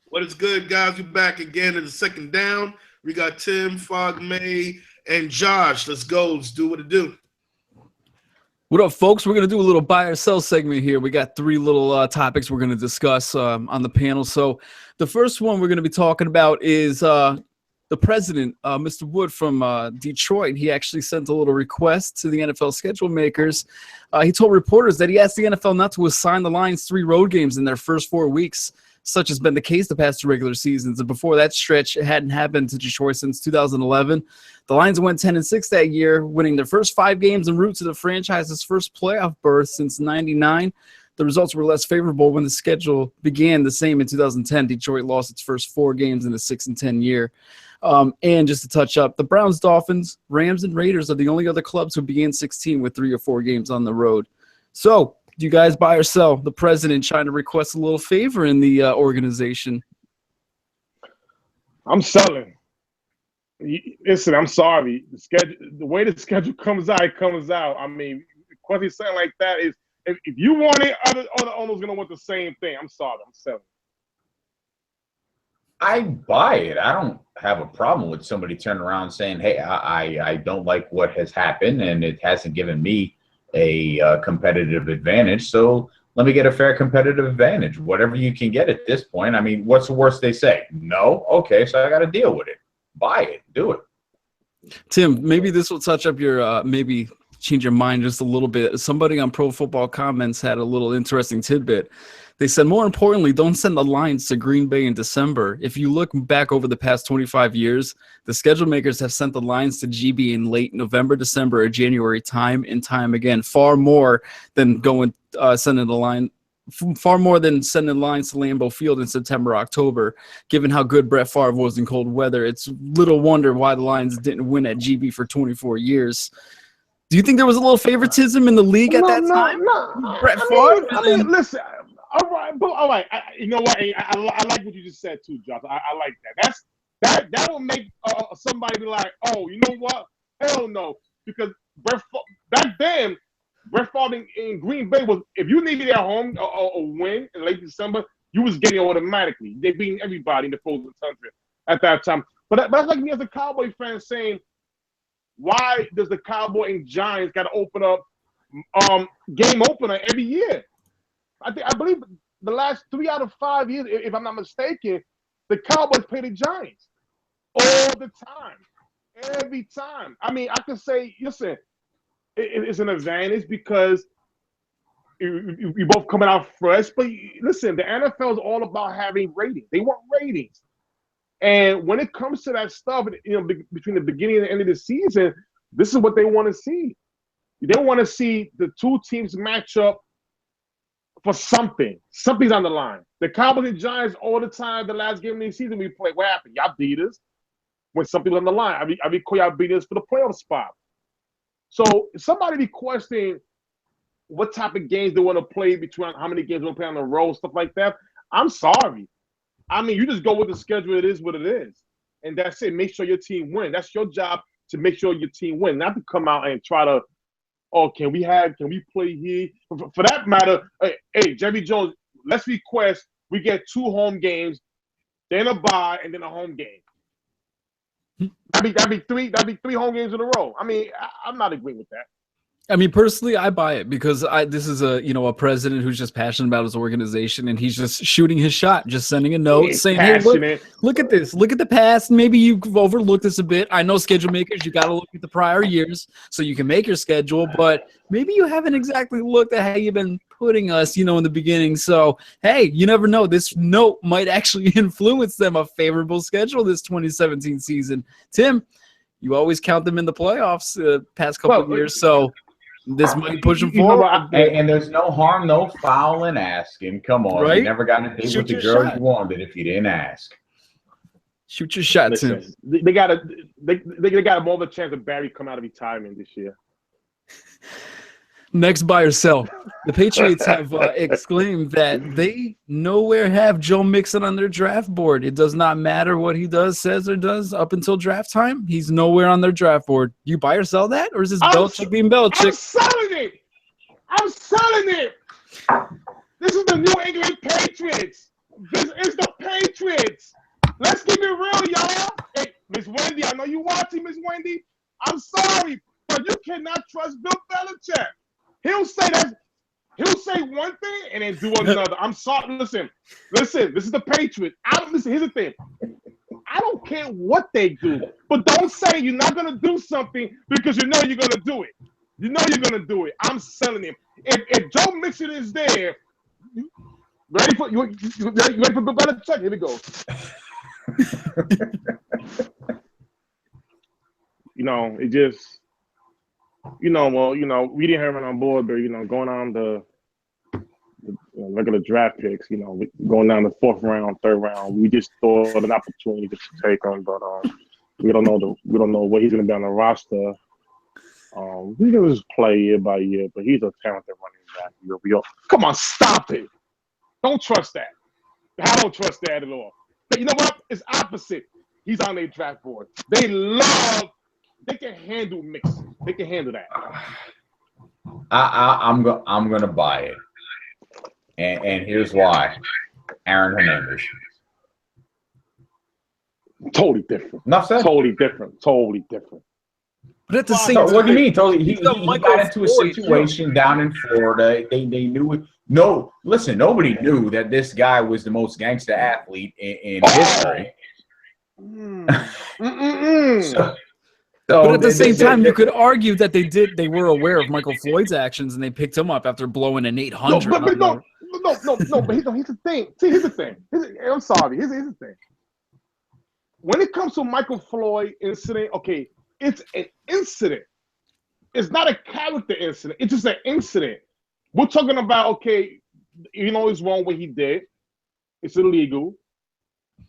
What is good, guys? We're back again in the second down. We got Tim, Fog May, and Josh. Let's go. Let's do what it do. What up, folks? We're going to do a little buy or sell segment here. We got three little topics we're going to discuss on the panel. So the first one we're going to be talking about is the president, Mr. Wood from Detroit. He actually sent a little request to the NFL schedule makers. He told reporters that he asked the NFL not to assign the Lions 3 road games in their first 4 weeks. Such has been the case the past 2 regular seasons. And before that stretch, it hadn't happened to Detroit since 2011. The Lions went 10-6 that year, winning their first 5 games en route to the franchise's first playoff berth since '99. The results were less favorable when the schedule began the same in 2010. Detroit lost its first 4 games in a 6-10 year. And just to touch up, the Browns, Dolphins, Rams, and Raiders are the only other clubs who began 16 with 3 or 4 games on the road. So, do you guys buy or sell the president trying to request a little favor in the organization? I'm selling. Listen, I'm sorry. The way the schedule comes out, it comes out. I mean, requesting something like that is, if you want it, other owners going to want the same thing. I'm sorry. I'm selling. I buy it. I don't have a problem with somebody turning around saying, hey, I don't like what has happened, and it hasn't given me a competitive advantage, so let me get a fair competitive advantage. Whatever you can get at this point. I mean, what's the worst they say? No? Okay, so I got to deal with it. Buy it. Do it. Tim, maybe this will touch up your maybe change your mind just a little bit. Somebody on Pro Football Comments had a little interesting tidbit. They said, more importantly, don't send the Lions to Green Bay in December. If you look back over the past 25 years, the schedule makers have sent the Lions to GB in late November, December, or January, time and time again, far more than sending the Lions to Lambeau Field in September, October. Given how good Brett Favre was in cold weather, it's little wonder why the Lions didn't win at GB for 24 years. Do you think there was a little favoritism in the league at that time? No. Brett Favre? I mean, listen. All right. You know what? I like what you just said too, Josh. I like that. That will make somebody be like, oh, you know what? Hell no, because back then, Brett Favre in Green Bay was, if you needed at home a win in late December, you was getting it automatically. They beating everybody in the frozen tundra at that time. But that's like me as a Cowboy fan saying, why does the Cowboy and Giants got to open up game opener every year? I believe the last 3 out of 5 years, if I'm not mistaken, the Cowboys play the Giants all the time, every time. I mean, I can say, listen, it's an advantage because you both coming out fresh. But listen, the NFL is all about having ratings. They want ratings. And when it comes to that stuff, between the beginning and the end of the season, this is what they want to see. They want to see the 2 teams match up for something. Something's on the line. The Cowboys and Giants all the time, the last game of the season we played, what happened? Y'all beat us when something's on the line. I mean, y'all beat us for the playoff spot. So somebody be questioning what type of games they want to play, between how many games they want to play on the road, stuff like that. I'm sorry. I mean, you just go with the schedule. It is what it is. And that's it. Make sure your team win. That's your job, to make sure your team win, not to come out and try to, oh, can we play here? For that matter, hey, Jerry Jones, let's request we get 2 home games, then a bye, and then a home game. That'd be 3 home games in a row. I mean, I'm not agreeing with that. I mean, personally, I buy it because this is a president who's just passionate about his organization, and he's just shooting his shot, just sending a note saying, "Hey, look at this, look at the past. Maybe you've overlooked this a bit. I know schedule makers, you got to look at the prior years so you can make your schedule, but maybe you haven't exactly looked at how you've been putting us, in the beginning. So, hey, you never know. This note might actually influence them a favorable schedule this 2017 season. Tim, you always count them in the playoffs the past couple of years, so." This might push them forward. And there's no harm, no foul in asking. Come on. Right? You never got a date with the girl you wanted if you didn't ask. Shoot your shot, Tim. They got more of a chance of Barry come out of retirement this year. Next, buy or sell. The Patriots have exclaimed that they nowhere have Joe Mixon on their draft board. It does not matter what he does, says, or does up until draft time. He's nowhere on their draft board. Do you buy or sell that? Or is this Belichick being Belichick? I'm selling it. This is the New England Patriots. This is the Patriots. Patriots. Let's keep it real, y'all. Hey, Miss Wendy, I know you watching, Miss Wendy. I'm sorry, but you cannot trust Bill Belichick. He'll say one thing and then do another. I'm sorry. Listen. This is the Patriots. Here's the thing. I don't care what they do, but don't say you're not gonna do something because you know you're gonna do it. You know you're gonna do it. I'm selling him. If Joe Mixon is there, ready for Bill Belichick? Here we go. It just, we didn't have it on board, but going on the regular draft picks, going down the 4th round, 3rd round, we just thought an opportunity to take him, but we don't know what he's going to be on the roster. We can just play year by year, but he's a talented running back. Come on, stop it! Don't trust that. I don't trust that at all. But you know what? It's opposite. He's on their draft board. They can handle Mixon. They can handle that. I'm gonna buy it. And here's why. Aaron Hernandez. Totally different. Enough said. Totally different. But at the same time, what do you mean? Totally. He got into a Floyd, situation down in Florida. They knew it. No, listen. Nobody knew that this guy was the most gangster athlete in history. But at the same time, you could argue that they were aware of Michael Floyd's actions and they picked him up after blowing an 800. No, but here's the thing. See, here's the thing. I'm sorry. Here's the thing. When it comes to Michael Floyd incident, okay, it's an incident. It's not a character incident. It's just an incident. We're talking about, okay, it's wrong what he did. It's illegal.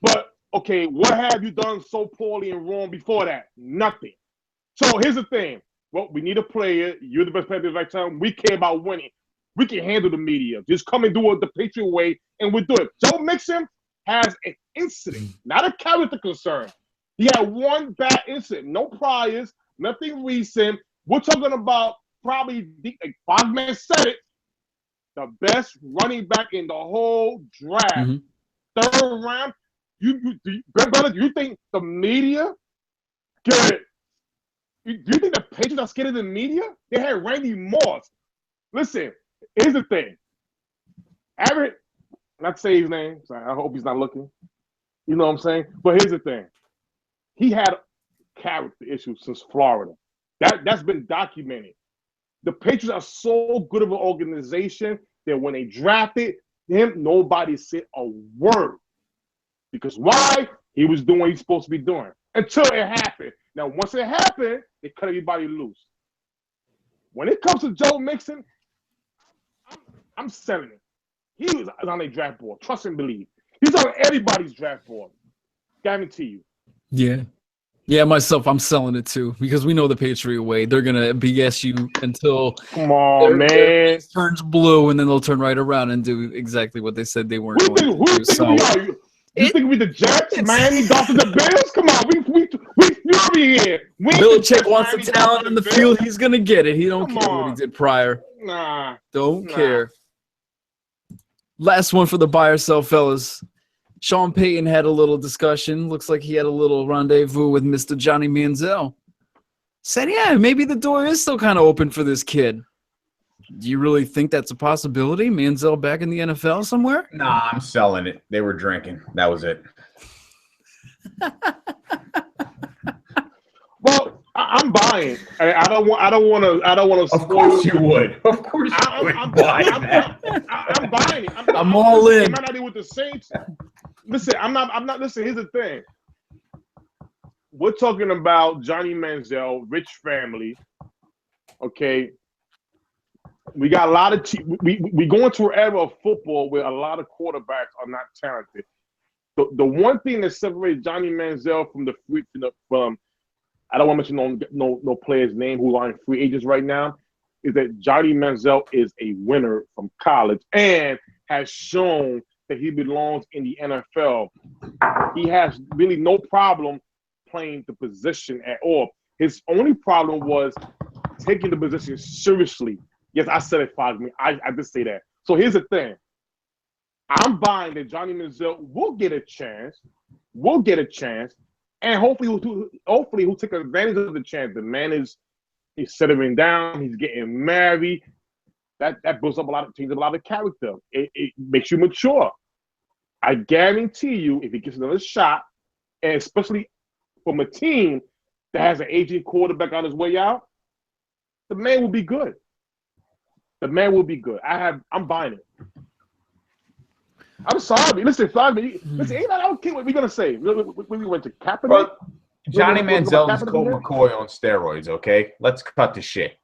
But, okay, what have you done so poorly and wrong before that? Nothing. So here's the thing. Well, we need a player. You're the best player at the right time. We care about winning. We can handle the media. Just come and do it the Patriot way, and we'll do it. Joe Mixon has an incident, not a character concern. He had one bad incident, no priors, nothing recent. We're talking about probably, like Fogman said it, the best running back in the whole draft. Mm-hmm. 3rd round. You think the media get it? Do you think the Patriots are scared of the media? They had Randy Moss. Listen, here's the thing. Not say his name. Sorry, I hope he's not looking. You know what I'm saying? But here's the thing. He had character issues since Florida. That's been documented. The Patriots are so good of an organization that when they drafted him, nobody said a word. Because why? He was doing what he's supposed to be doing. Until it happened. Now, once it happened, they cut everybody loose. When it comes to Joe Mixon, I'm selling it. He was on a draft board. Trust and believe. He's on everybody's draft board. Guarantee you. Yeah. Yeah, myself, I'm selling it too because we know the Patriot way. They're going to BS you until their turns blue, and then they'll turn right around and do exactly what they said they weren't going to do. So, you think we the Jets, Miami Dolphins, the Bills? Come on, we fury here. Belichick wants the talent in the field. He's going to get it. He don't care what he did prior. Don't care. Last one for the buy or sell, fellas. Sean Payton had a little discussion. Looks like he had a little rendezvous with Mr. Johnny Manziel. Said, yeah, maybe the door is still kind of open for this kid. Do you really think that's a possibility? Manziel back in the NFL somewhere? Nah, I'm selling it. They were drinking. That was it. Well, I'm buying. I don't want to. Of course you would. Of course you would. I'm buying it. I'm all in. I might not be with the Saints. Listen, I'm not. Listen, here's the thing. We're talking about Johnny Manziel, rich family. Okay. We got a lot of we going to an era of football where a lot of quarterbacks are not talented. The one thing that separates Johnny Manziel from I don't want to mention no player's name who are in free agents right now, is that Johnny Manziel is a winner from college and has shown that he belongs in the NFL. He has really no problem playing the position at all. His only problem was taking the position seriously. Yes, I said it, Fogman. I did say that. So here's the thing. I'm buying that Johnny Manziel will get a chance. And hopefully he'll take advantage of the chance. The man he's settling down. He's getting married. That builds up changes a lot of character. It makes you mature. I guarantee you, if he gets another shot, and especially from a team that has an aging quarterback on his way out, the man will be good. I'm buying it. I'm sorry. Listen, I don't care what we're gonna say. We went to Kaepernick. Johnny Manziel is Colt McCoy on steroids. Okay, let's cut the shit.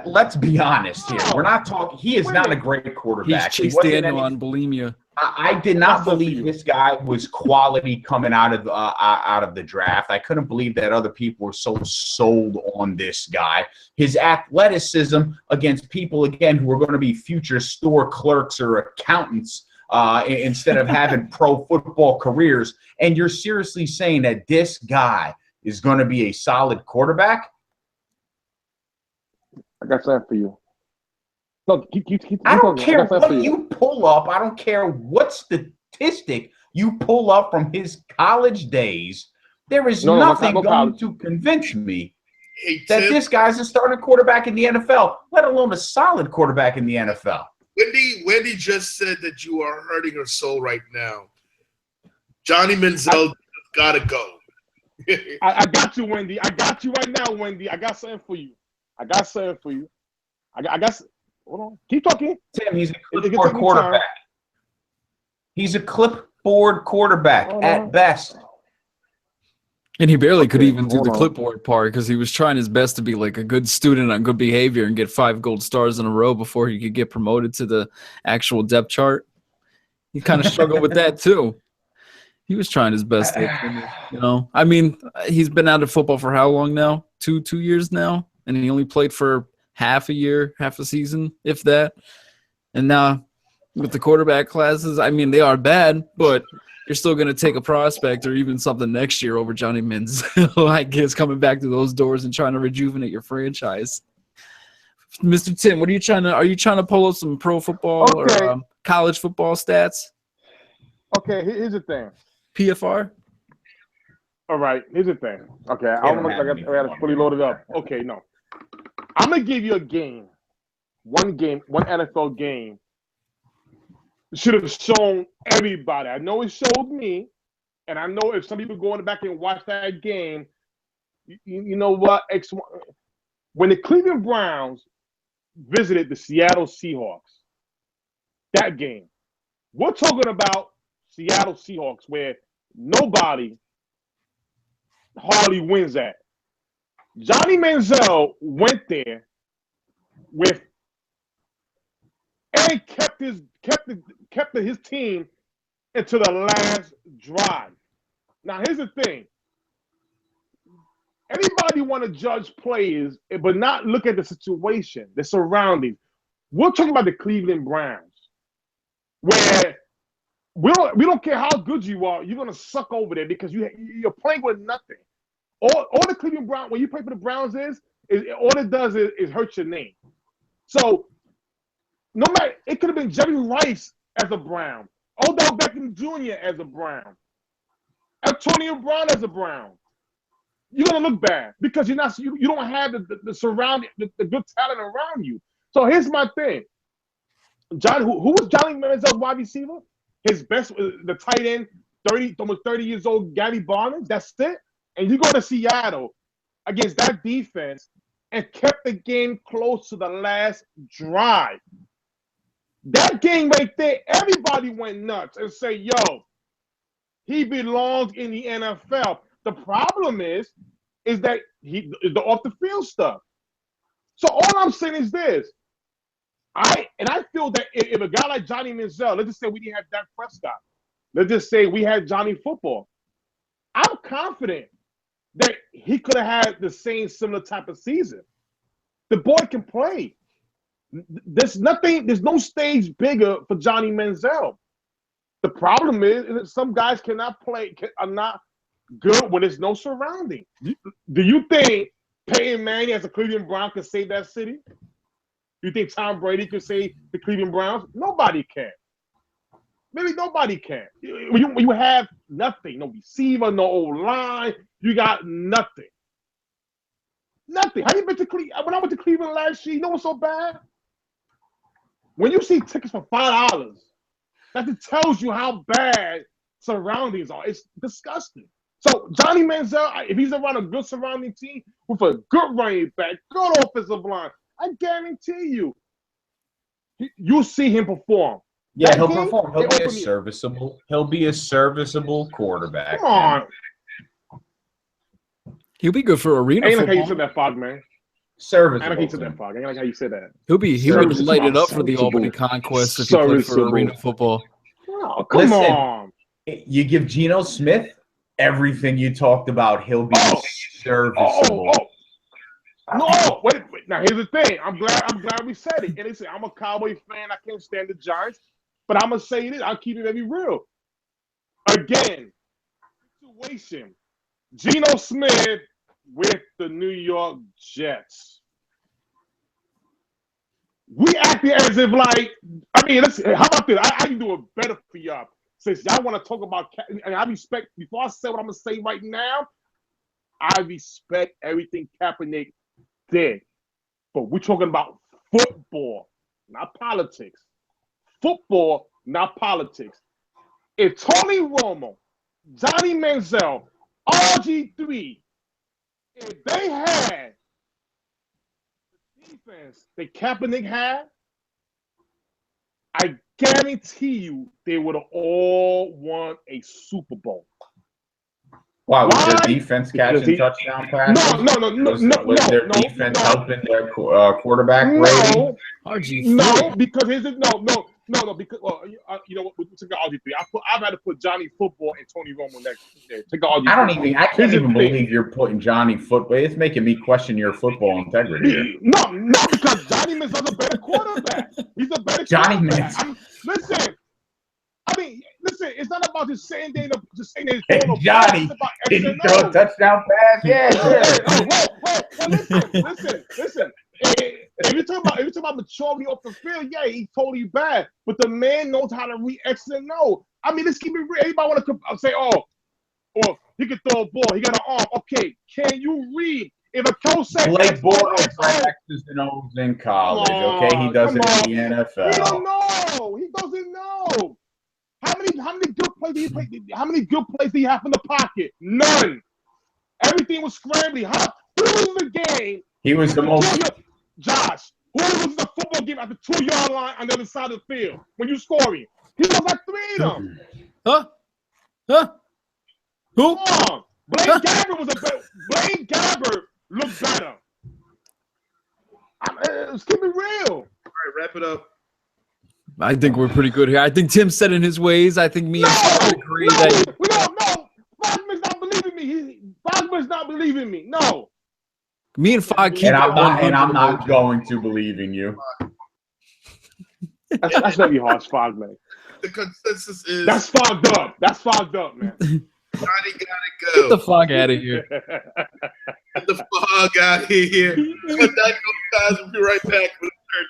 Let's be honest here. We're not talking. He is not a great quarterback. He's Chase Daniel on bulimia. I did not believe this guy was quality coming out of the draft. I couldn't believe that other people were so sold on this guy. His athleticism against people again who are going to be future store clerks or accountants instead of having pro football careers. And you're seriously saying that this guy is going to be a solid quarterback? I got something for you. No, I don't care what you pull up. I don't care what statistic you pull up from his college days. There is nothing going to convince me that this guy's a starting quarterback in the NFL, let alone a solid quarterback in the NFL. Wendy just said that you are hurting her soul right now. Johnny Manziel got to go. I got you, Wendy. I got you right now, Wendy. I got something for you. I got. Hold on. Keep talking. Tim, he's a clipboard quarterback. He's a clipboard quarterback at best. And he barely could even do the clipboard part because he was trying his best to be like a good student on good behavior and get 5 gold stars in a row before he could get promoted to the actual depth chart. He kind of struggled with that too. He was trying his best, I mean, he's been out of football for how long now? 2 years now, and he only played for half a season, if that. And now with the quarterback classes, I mean, they are bad, but you're still going to take a prospect or even something next year over Johnny Manziel, I guess, coming back to those doors and trying to rejuvenate your franchise. Mr. Tim, what are you trying to pull up some pro football or college football stats? Okay, here's the thing. PFR? All right, here's the thing. Okay, I don't know if I got it fully loaded up. Okay, no. I'm going to give you a game. One NFL game. Should have shown everybody. I know it showed me, and I know if some people go in the back and watch that game, you know what? When the Cleveland Browns visited the Seattle Seahawks, that game, we're talking about Seattle Seahawks where nobody hardly wins at. Johnny Manziel went there and kept his team into the last drive. Now here's the thing. Anybody want to judge players but not look at the situation, the surroundings. We're talking about the Cleveland Browns, where we don't care how good you are, you're gonna suck over there because you're playing with nothing. All the Cleveland Browns, when you play for the Browns, is all it does is hurt your name. So no matter, it could have been Jerry Rice as a Brown, Odell Beckham Jr. as a Brown, Antonio Brown as a Brown. You're gonna look bad because you don't have the surrounding, the good talent around you. So here's my thing. Who was Johnny Manziel wide receiver? His best, the tight end, almost 30 years old, Gary Barnes. That's it. And you go to Seattle against that defense and kept the game close to the last drive. That game right there, everybody went nuts and say, yo, he belongs in the NFL. The problem is that the off the field stuff. So all I'm saying is this. I feel that if a guy like Johnny Manziel, let's just say we didn't have Dak Prescott. Let's just say we had Johnny Football. I'm confident that he could have had the same similar type of season. The boy can play. There's no stage bigger for Johnny Manziel. The problem is that some guys cannot play, are not good when there's no surrounding. Do you think Payton Manning as a Cleveland Brown could save that city? You think Tom Brady could say the Cleveland Browns? Nobody can. Really, nobody can. When you have nothing, no receiver, no O-line, you got nothing. Nothing. Have you been to Cleveland? When I went to Cleveland last year, you know what's so bad? When you see tickets for $5, that just tells you how bad surroundings are. It's disgusting. So Johnny Manziel, if he's around a good surrounding team with a good running back, good offensive line, I guarantee you'll see him perform. Yeah, That he'll game, perform. He'll be a serviceable quarterback. Come on. He'll be good for arena I ain't like how you football. said that, Fog, man. Serviceable. I ain't like how you said that, Fog. I ain't like how you said that. He would light it up for the Serviceable. Albany Conquest if he played for Serviceable. arena football. Oh, come Listen. on. You give Geno Smith everything you talked about. He'll be serviceable. No, wait. Now here's the thing. I'm glad we said it. And they say I'm a Cowboy fan. I can't stand the Giants, but I'm gonna say this. I'll keep it very real. Again, situation. Geno Smith with the New York Jets. We acting as if how about this? I can do it better for y'all. Since y'all want to talk about, and I respect, before I say what I'm going to say right now, I respect everything Kaepernick did. But we're talking about football, not politics. Football, not politics. If Tony Romo, Johnny Manziel, RG3, if they had the defense that Kaepernick had, I guarantee you they would have all won a Super Bowl. Wow, was Why? their defense catching touchdown passes? No. Their defense helping their quarterback rating? No, because here's it. No. Because you know what? We took RG3. I've had to put Johnny Football and Tony Romo next. Take RG3. I can't even believe you're putting Johnny Football. It's making me question your football integrity here. No, because Johnny Manziel's a better quarterback. He's a better Johnny quarterback. Manziel. Listen. It's not about just saying that. Hey, Johnny, did he throw a touchdown pass? Yeah. Listen. If you're talking about maturity off the field, yeah, he's totally bad. But the man knows how to read X and O. Let's keep it real. Everybody want to say, or he can throw a ball. He got an arm. Okay, can you read? If a coach says Blake Bortles practices and O's in college. Okay, he does it in the NFL. He don't know. He doesn't know. How many good plays do you play? How many good plays do you have in the pocket? None. Everything was scrambling. Who was the game? He was the most. Josh, who was the football game at the 2-yard line on the other side of the field when you scoring? He was like 3 of them. Huh? Who? Come on. Blaine Gabbert looked better. Let's keep it real. All right, wrap it up. I think we're pretty good here. I think Tim's set in his ways. I think me and Sean agree that. No. Bogman's not believing me. Bogman's not believing me. No. Me and Fog keep and I'm not going to believe in you. That's very harsh, Fog, man. The consensus is that's fogged up. That's fogged up, man. Johnny gotta go. Get the Fog out of here. Get the Fog out of here. But that goes, guys. We'll be right back with a third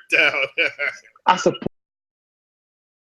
down. I support.